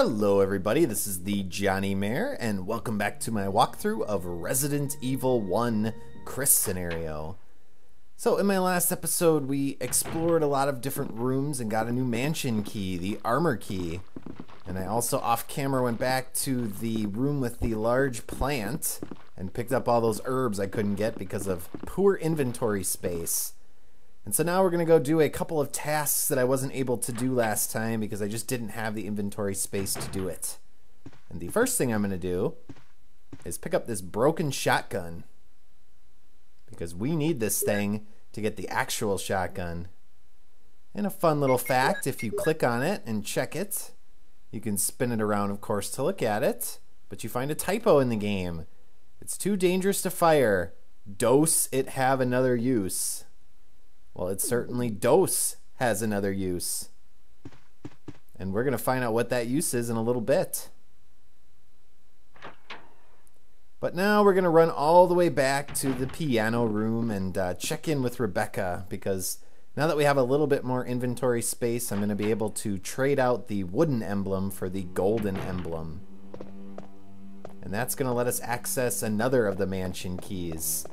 Hello everybody, this is the thejonnymar, and welcome back to my walkthrough of Resident Evil 1 Crest scenario. So in my last episode we explored a lot of different rooms and got a new mansion key, the armor key. And I also off camera went back to the room with the large plant and picked up all those herbs I couldn't get because of poor inventory space. And so now we're going to go do a couple of tasks that I wasn't able to do last time because I just didn't have the inventory space to do it. And the first thing I'm going to do is pick up this broken shotgun, because we need this thing to get the actual shotgun. And a fun little fact, if you click on it and check it, you can spin it around, of course, to look at it, but you find a typo in the game. It's too dangerous to fire. Dose it have another use. Well, it certainly has another use. And we're going to find out what that use is in a little bit. But now we're going to run all the way back to the piano room and check in with Rebecca, because now that we have a little bit more inventory space, I'm going to be able to trade out the wooden emblem for the golden emblem. And that's going to let us access another of the mansion keys.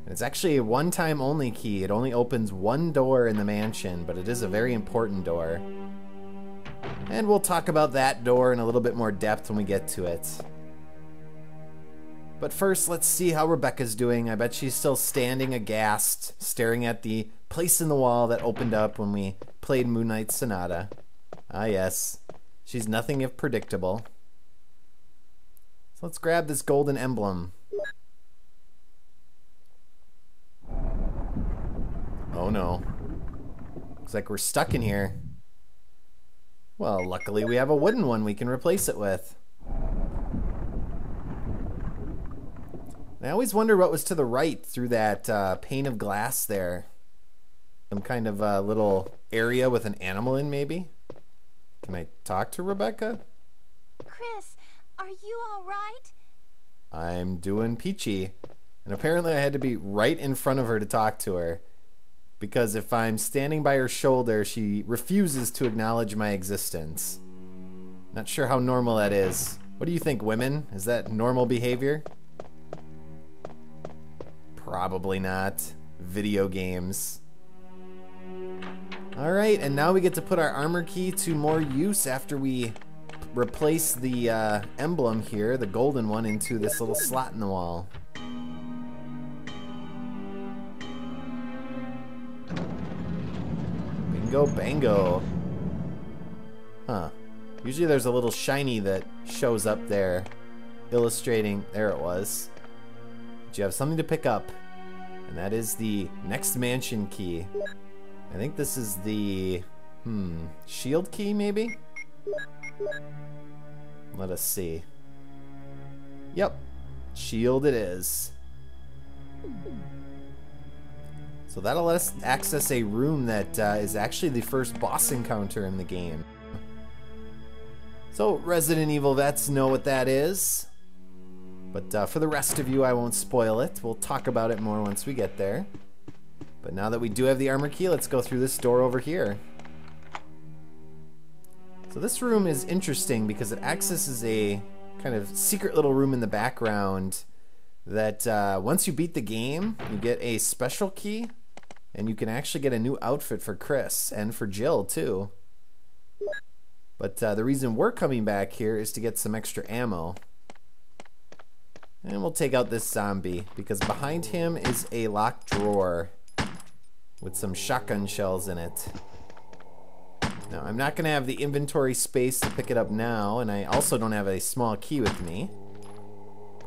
And it's actually a one-time only key. It only opens one door in the mansion, but it is a very important door. And we'll talk about that door in a little bit more depth when we get to it. But first, let's see how Rebecca's doing. I bet she's still standing aghast, staring at the place in the wall that opened up when we played Moonlight Sonata. Ah yes, she's nothing if predictable. So let's grab this golden emblem. Oh no. Looks like we're stuck in here. Well, luckily we have a wooden one we can replace it with. I always wondered what was to the right through that pane of glass there. Some kind of little area with an animal in, maybe? Can I talk to Rebecca? Chris, are you all right? I'm doing peachy. And apparently I had to be right in front of her to talk to her, because if I'm standing by her shoulder, she refuses to acknowledge my existence. Not sure how normal that is. What do you think, women? Is that normal behavior? Probably not. Video games. Alright, and now we get to put our armor key to more use after we replace the emblem here, the golden one, into this little slot in the wall. Bingo bango. Huh. Usually there's a little shiny that shows up there illustrating, there it was. But you have something to pick up, and that is the next mansion key. I think this is the shield key, maybe? Let us see. Yep, shield it is. So that'll let us access a room that is actually the first boss encounter in the game. So Resident Evil vets know what that is. But for the rest of you, I won't spoil it. We'll talk about it more once we get there. But now that we do have the armor key, let's go through this door over here. So this room is interesting because it accesses a kind of secret little room in the background that once you beat the game, you get a special key, and you can actually get a new outfit for Chris and for Jill too. But the reason we're coming back here is to get some extra ammo. And we'll take out this zombie, because behind him is a locked drawer with some shotgun shells in it. Now, I'm not going to have the inventory space to pick it up now, and I also don't have a small key with me.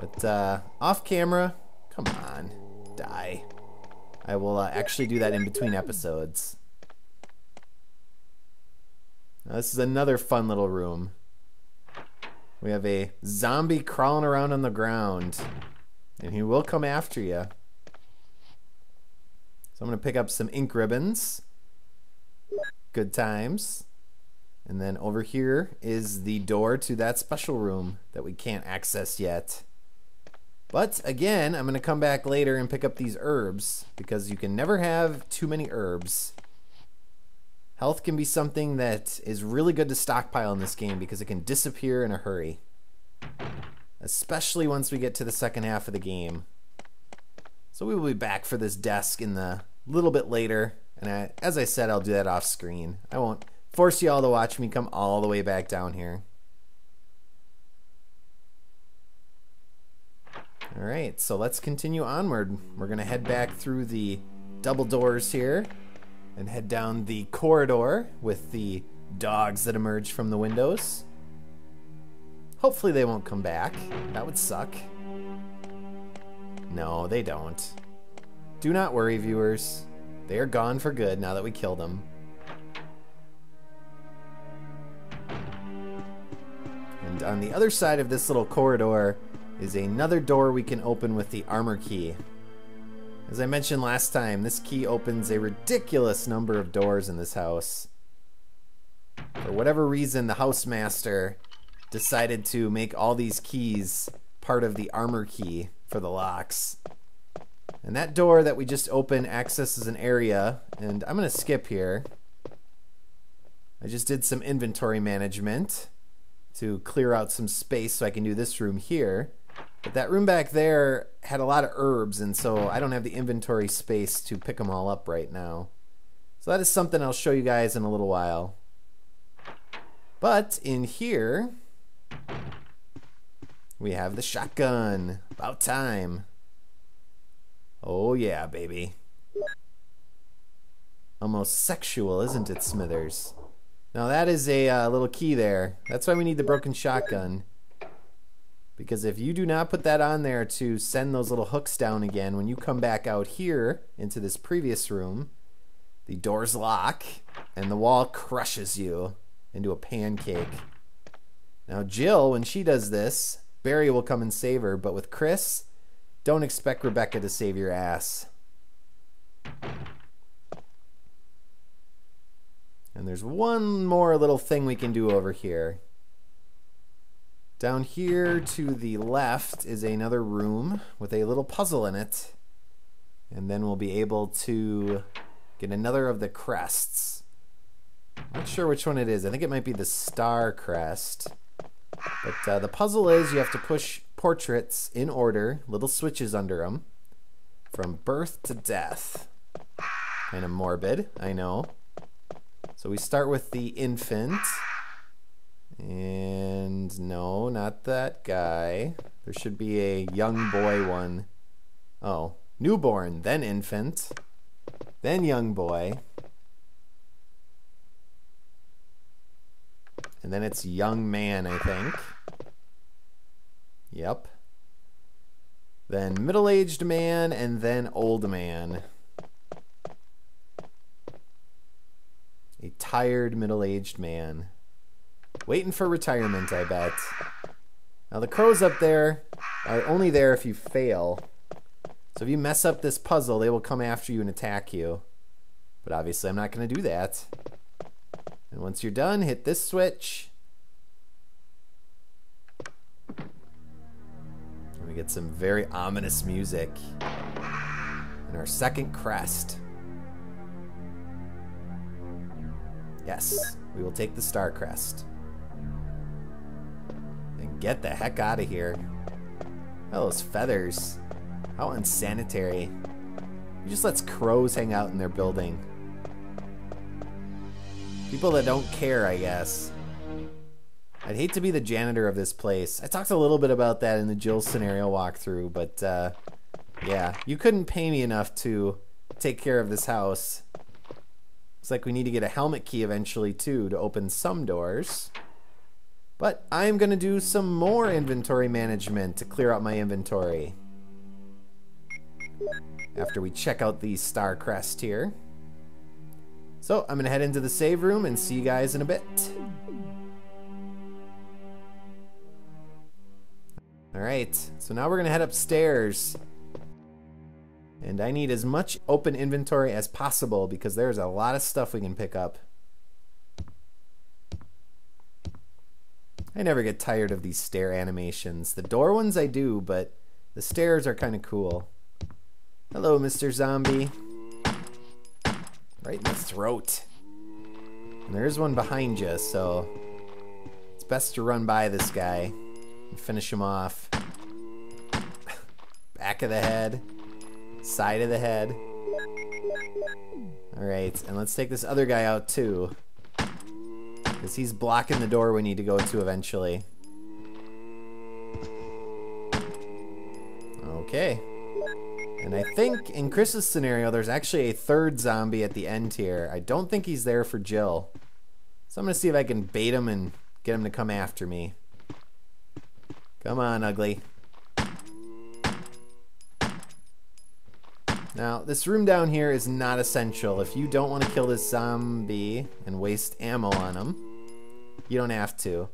But off camera, come on, die. I will actually do that in between episodes. Now, this is another fun little room. We have a zombie crawling around on the ground, and he will come after you. So I'm going to pick up some ink ribbons. Good times. And then over here is the door to that special room that we can't access yet. But again, I'm going to come back later and pick up these herbs, because you can never have too many herbs. Health can be something that is really good to stockpile in this game because it can disappear in a hurry. Especially once we get to the second half of the game. So we will be back for this desk in the little bit later. And as I said, I'll do that off screen. I won't force you all to watch me come all the way back down here. Alright, so let's continue onward. We're going to head back through the double doors here. And head down the corridor with the dogs that emerge from the windows. Hopefully they won't come back. That would suck. No, they don't. Do not worry, viewers. They are gone for good now that we killed them. And on the other side of this little corridor is another door we can open with the armor key. As I mentioned last time, this key opens a ridiculous number of doors in this house. For whatever reason, the housemaster decided to make all these keys part of the armor key for the locks. And that door that we just opened accesses an area, and I'm going to skip here. I just did some inventory management to clear out some space so I can do this room here. But that room back there had a lot of herbs, and so I don't have the inventory space to pick them all up right now. So that is something I'll show you guys in a little while. But in here, we have the shotgun. About time. Oh yeah, baby. Almost sexual, isn't it, Smithers? Now that is a little key there. That's why we need the broken shotgun. Because if you do not put that on there to send those little hooks down again, when you come back out here into this previous room, the doors lock and the wall crushes you into a pancake. Now Jill, when she does this, Barry will come and save her, but with Chris, don't expect Rebecca to save your ass. And there's one more little thing we can do over here. Down here to the left is another room with a little puzzle in it. And then we'll be able to get another of the crests. Not sure which one it is. I think it might be the star crest. But the puzzle is you have to push portraits in order, little switches under them, from birth to death. Kind of morbid, I know. So we start with the infant. And no, not that guy. There should be a young boy one. Oh, newborn, then infant, then young boy. And then it's young man, I think. Yep. Then middle-aged man, and then old man. A tired middle-aged man. Waiting for retirement, I bet. Now the crows up there are only there if you fail. So if you mess up this puzzle, they will come after you and attack you. But obviously I'm not going to do that. And once you're done, hit this switch. And we get some very ominous music. And our second crest. Yes, we will take the star crest. And get the heck out of here. Oh, those feathers. How unsanitary. He just lets crows hang out in their building. People that don't care, I guess. I'd hate to be the janitor of this place. I talked a little bit about that in the Jill scenario walkthrough, but yeah, you couldn't pay me enough to take care of this house. Looks like we need to get a helmet key eventually too to open some doors. But I'm going to do some more inventory management to clear out my inventory. After we check out the star crest here. So I'm going to head into the save room and see you guys in a bit. Alright, so now we're going to head upstairs. And I need as much open inventory as possible because there's a lot of stuff we can pick up. I never get tired of these stair animations. The door ones I do, but the stairs are kind of cool. Hello, Mr. Zombie. Right in the throat. And there's one behind you, so it's best to run by this guy and finish him off. Back of the head, side of the head. Alright, and let's take this other guy out too, because he's blocking the door we need to go to eventually. Okay. And I think in Chris's scenario, there's actually a third zombie at the end here. I don't think he's there for Jill. So I'm going to see if I can bait him and get him to come after me. Come on, ugly. Now, this room down here is not essential. If you don't want to kill this zombie and waste ammo on him, you don't have to.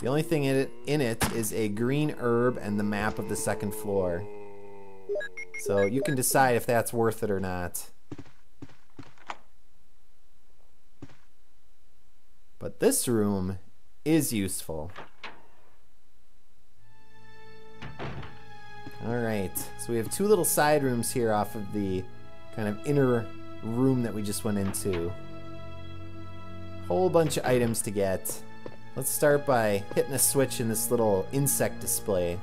The only thing in it is a green herb and the map of the second floor. So you can decide if that's worth it or not. But this room is useful. Alright, so we have two little side rooms here off of the kind of inner room that we just went into. Whole bunch of items to get. Let's start by hitting a switch in this little insect display.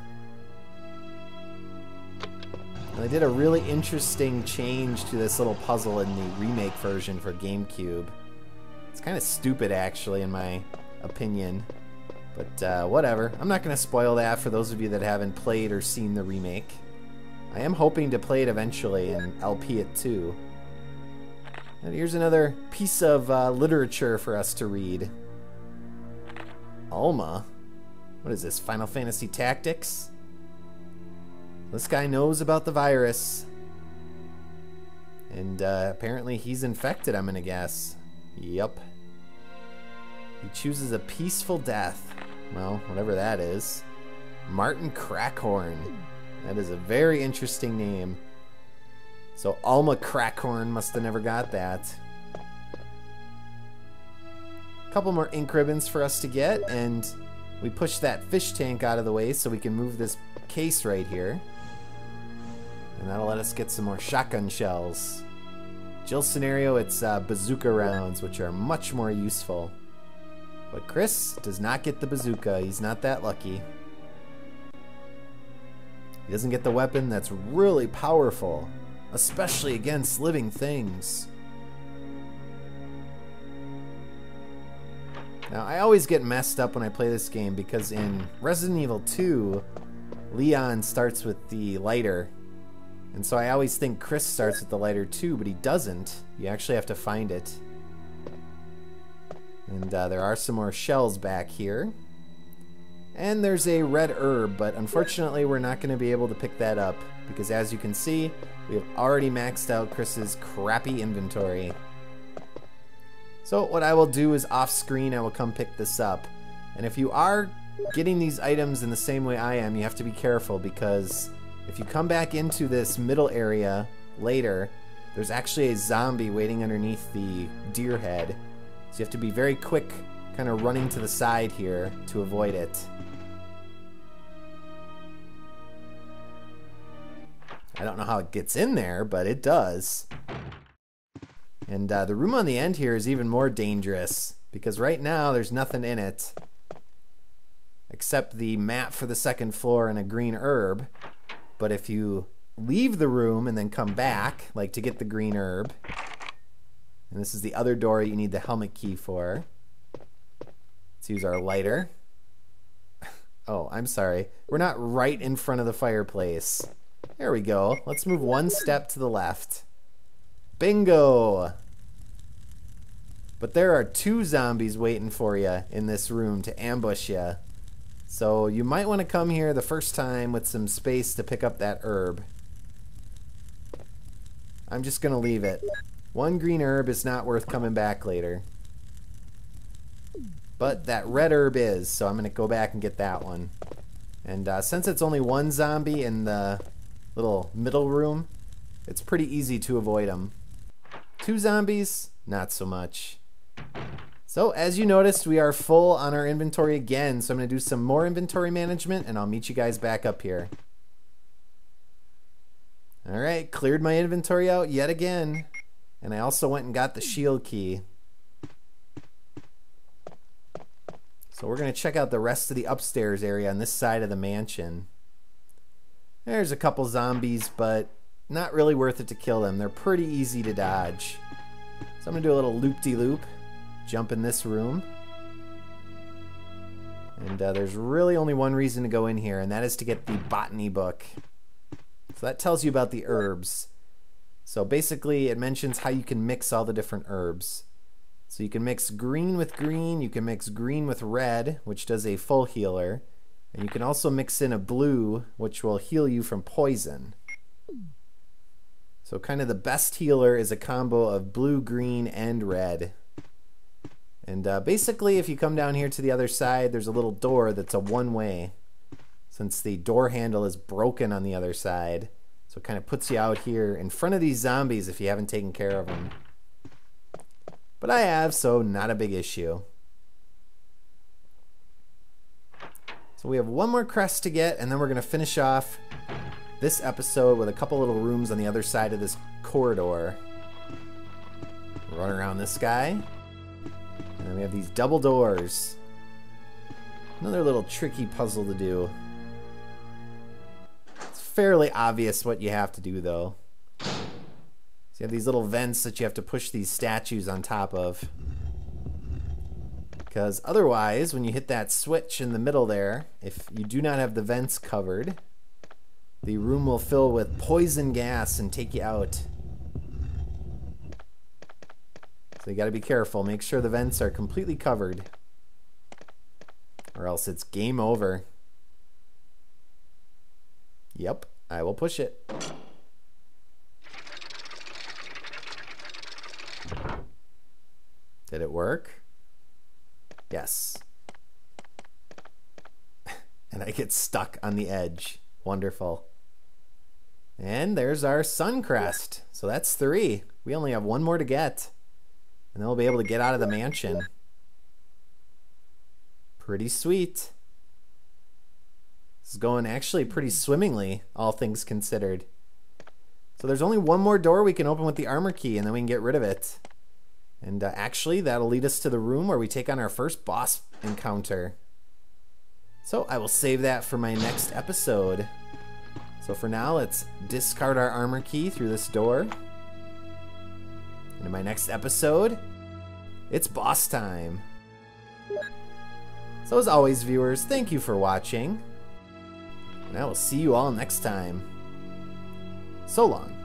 And they did a really interesting change to this little puzzle in the remake version for GameCube. It's kind of stupid, actually, in my opinion. But whatever. I'm not going to spoil that for those of you that haven't played or seen the remake. I am hoping to play it eventually and LP it too. And here's another piece of literature for us to read. Alma? What is this, Final Fantasy Tactics? This guy knows about the virus. And apparently he's infected, I'm gonna guess. Yup. He chooses a peaceful death. Well, whatever that is. Martin Crackhorn. That is a very interesting name. So Alma Crackhorn must have never got that. A couple more ink ribbons for us to get, and we push that fish tank out of the way so we can move this case right here. And that'll let us get some more shotgun shells. Jill's scenario, it's bazooka rounds, which are much more useful. But Chris does not get the bazooka. He's not that lucky. He doesn't get the weapon that's really powerful, especially against living things. Now, I always get messed up when I play this game because in Resident Evil 2, Leon starts with the lighter. And so I always think Chris starts with the lighter too, but he doesn't. You actually have to find it. And there are some more shells back here. And there's a red herb, but unfortunately we're not going to be able to pick that up because as you can see, we have already maxed out Chris's crappy inventory. So what I will do is off screen I will come pick this up. And if you are getting these items in the same way I am, you have to be careful because if you come back into this middle area later, there's actually a zombie waiting underneath the deer head. So you have to be very quick, kind of running to the side here to avoid it. I don't know how it gets in there, but it does. And the room on the end here is even more dangerous because right now there's nothing in it except the map for the second floor and a green herb. But if you leave the room and then come back, like to get the green herb, and this is the other door you need the helmet key for. Let's use our lighter. Oh, I'm sorry. We're not right in front of the fireplace. There we go. Let's move one step to the left. Bingo! But there are two zombies waiting for you in this room to ambush you. So you might want to come here the first time with some space to pick up that herb. I'm just going to leave it. One green herb is not worth coming back later. But that red herb is, so I'm going to go back and get that one. And since it's only one zombie in the little middle room, it's pretty easy to avoid them. Two zombies, not so much. So as you noticed, we are full on our inventory again, so I'm going to do some more inventory management and I'll meet you guys back up here. Alright, cleared my inventory out yet again. And I also went and got the shield key. So we're going to check out the rest of the upstairs area on this side of the mansion. There's a couple zombies, but not really worth it to kill them. They're pretty easy to dodge. So I'm going to do a little loop-de-loop. Jump in this room. And there's really only one reason to go in here, and that is to get the Botany book. So that tells you about the herbs. So basically it mentions how you can mix all the different herbs. So you can mix green with green, you can mix green with red, which does a full healer. And you can also mix in a blue, which will heal you from poison. So kind of the best healer is a combo of blue, green, and red. And basically if you come down here to the other side, there's a little door that's a one-way. Since the door handle is broken on the other side. So it kind of puts you out here in front of these zombies if you haven't taken care of them. But I have, so not a big issue. So we have one more crest to get, and then we're going to finish off this episode with a couple little rooms on the other side of this corridor. Run around this guy. And then we have these double doors. Another little tricky puzzle to do. It's fairly obvious what you have to do, though. So you have these little vents that you have to push these statues on top of. Because otherwise, when you hit that switch in the middle there, if you do not have the vents covered, the room will fill with poison gas and take you out. So you gotta be careful. Make sure the vents are completely covered, or else it's game over. Yep, I will push it. Did it work? Yes. And I get stuck on the edge. Wonderful. And there's our sun crest. So that's 3. We only have 1 more to get. And then we'll be able to get out of the mansion. Pretty sweet. This is going actually pretty swimmingly, all things considered. So there's only 1 more door we can open with the armor key, and then we can get rid of it. And actually, that'll lead us to the room where we take on our first boss encounter. So I will save that for my next episode. So for now, let's discard our armor key through this door. And in my next episode, it's boss time. So as always, viewers, thank you for watching. And I will see you all next time. So long.